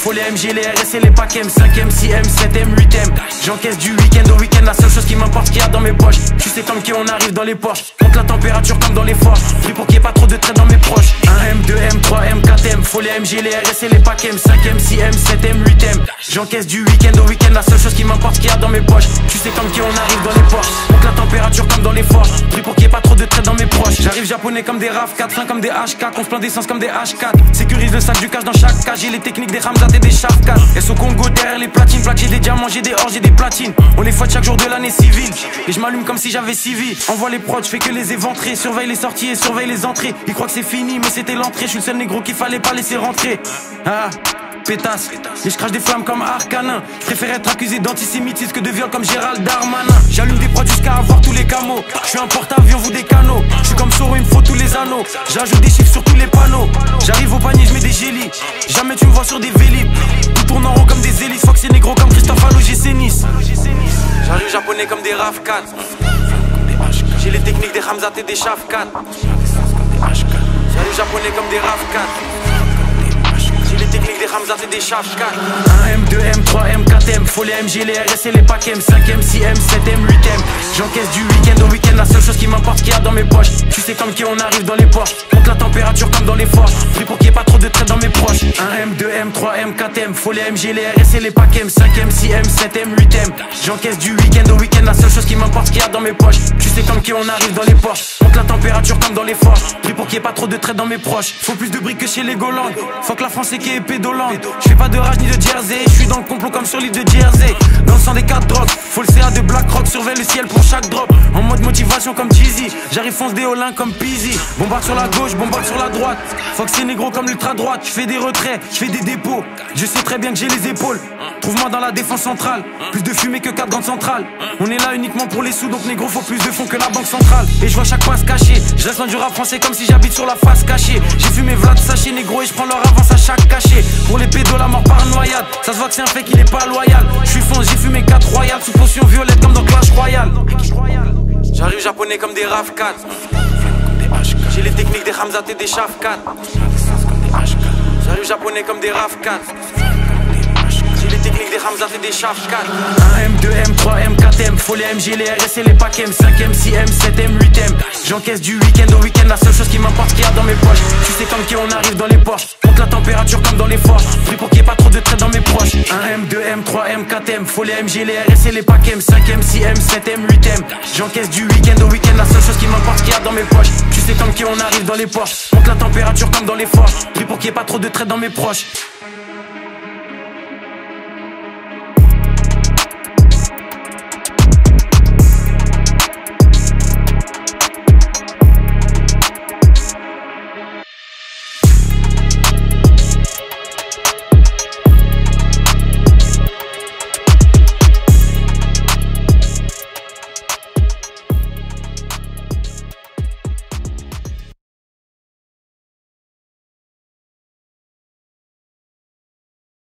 Faut les MG, les RS et les packs M, 5M, 6M, 7M, 8M. J'encaisse du week-end au week-end, la seule chose qui m'importe qu'il y a dans mes poches. Tu sais comme qui on arrive dans les Porsche. Compte la température comme dans les forges. Pris pour qu'il n'y ait pas trop de traits dans mes proches. 1M, 2M, 3M, 4M. Faut les MG, les RS et les packs M, 5M, 6M, 7M, 8M. J'encaisse du week-end au week-end, la seule chose qui m'importe qu'il y a dans mes poches. Tu sais comme qui on arrive dans les Porsche. Compte la température comme dans les forges. Pris pour qu'il n'y ait pas trop de traits dans mes proches. J'arrive japonais comme des RAV4, fin comme des H4. On se plaint d'essence comme des H4. Sécurise le sac du cash dans chaque cage. J'ai les techniques des Ramzat et des Shafkat. Et au Congo derrière les platines. Plaques, j'ai des diamants, j'ai des or, j'ai des platines. On les fouette chaque jour de l'année civile. Et je m'allume comme si j'avais 6 vies. Envoie les prods, je fais que les éventrer. Surveille les sorties et surveille les entrées. Ils croient que c'est fini mais c'était l'entrée. Je suis le seul négro qu'il fallait pas laisser rentrer. Ah, pétasse. Et je crache des flammes comme Arcanin. Je préfère être accusé d'antisémitisme que de viol comme Gérald Darmanin. J'allume des prods jusqu'à avoir tous les camos. Je suis un porte-avions, vous des canaux. Je suis comme Soro, il me faut tous les anneaux. J'ajoute des chiffres sur tous les panneaux. J'arrive au panier, je mets des gélis. Jamais tu me vois sur des vélib. Tout tourne en rond comme des hélices. Faut que c'est négro comme Christophe Allo, j'ai Nice. J'arrive japonais comme des RAV4. J'ai les techniques des Ramzat et des Shafkat. J'arrive japonais comme des RAV4. J'ai les techniques des Ramzat et des Shafkat. 1M, 2M, 3M, 4M. Faut les MG, les RS et les packs M, 5M, 6M, 7M, 8M. J'encaisse du week-end au week-end, la seule chose qui m'importe qu'il y a dans mes poches. Tu sais comme qui on arrive dans les Porsche. Compte la température comme dans les forges. Pris pour qu'il n'y ait pas trop de traits dans mes proches. 1M, 2M, 3M, 4M. Faut les MG, les RS et les packs M, 5M, 6M, 7M, 8M. J'encaisse du week-end au week-end, la seule chose qui m'importe qu'il y a dans mes poches. Tu sais comme qui on arrive dans les Porsche. Compte la température comme dans les forges. Pris pour qu'il n'y ait pas trop de traits dans mes proches. Faut plus de briques que chez les Golandes. Faut que la France est qui est pédolante. Je fais pas de rage ni de jersey. Je suis dans le complot comme sur l'île de Jersey. Dans le sang des 4 drogues. Faut le CA de BlackRock. Surveille le ciel pour chaque drop. En mode motivation comme Jeezy. J'arrive fonce des Olin comme Peasy. Bombarde sur la gauche, bombarde sur la droite. Faut que c'est négro comme l'ultra droite. Je fais des retraits, je fais des dépôts. Je sais très bien que j'ai les épaules. Trouve-moi dans la défense centrale. Plus de fumée que 4 grandes centrales. On est là uniquement pour les sous. Donc négro faut plus de fonds que la banque centrale. Et je vois chaque passe cachée. Je reste loin du rap français comme si j'habite sur la face cachée. J'ai fumé Vlad sachet négro et je prends leur avance à chaque cachet. Pour les pédos la mort par noyade. Ça se voit que c'est un fait qu'il est pas loyal. Je suis fonce, j'ai fumé 4 royales. Sous potion violette comme dans Clash Royale. J'arrive japonais comme des RAV4. J'ai les techniques des Ramzat et des Shafkat. J'arrive japonais comme des RAV4. J'ai les techniques des Ramzat et des Shafkat. 1M, 2M, 3M, 4M. Faut les MG, les RS et les packs M, 5M, 6M, 7M, 8M. J'encaisse du week-end au week-end, la seule chose qui m'importe qu'il y a dans mes poches. Tu sais comme qui on arrive dans les Porsche. Compte la température comme dans les forges. Pris pour qu'il n'y ait pas trop de traits dans mes proches. 1M, 2M, 3M, 4M. Faut les MG, les RS et les packs M, 5M, 6M, 7M, 8M. J'encaisse du week-end au week-end, la seule chose qui m'importe qu'il y a dans mes poches. Tu sais comme qui on arrive dans les Porsche. Compte la température comme dans les forges. Pris pour qu'il n'y ait pas trop de traits dans mes proches.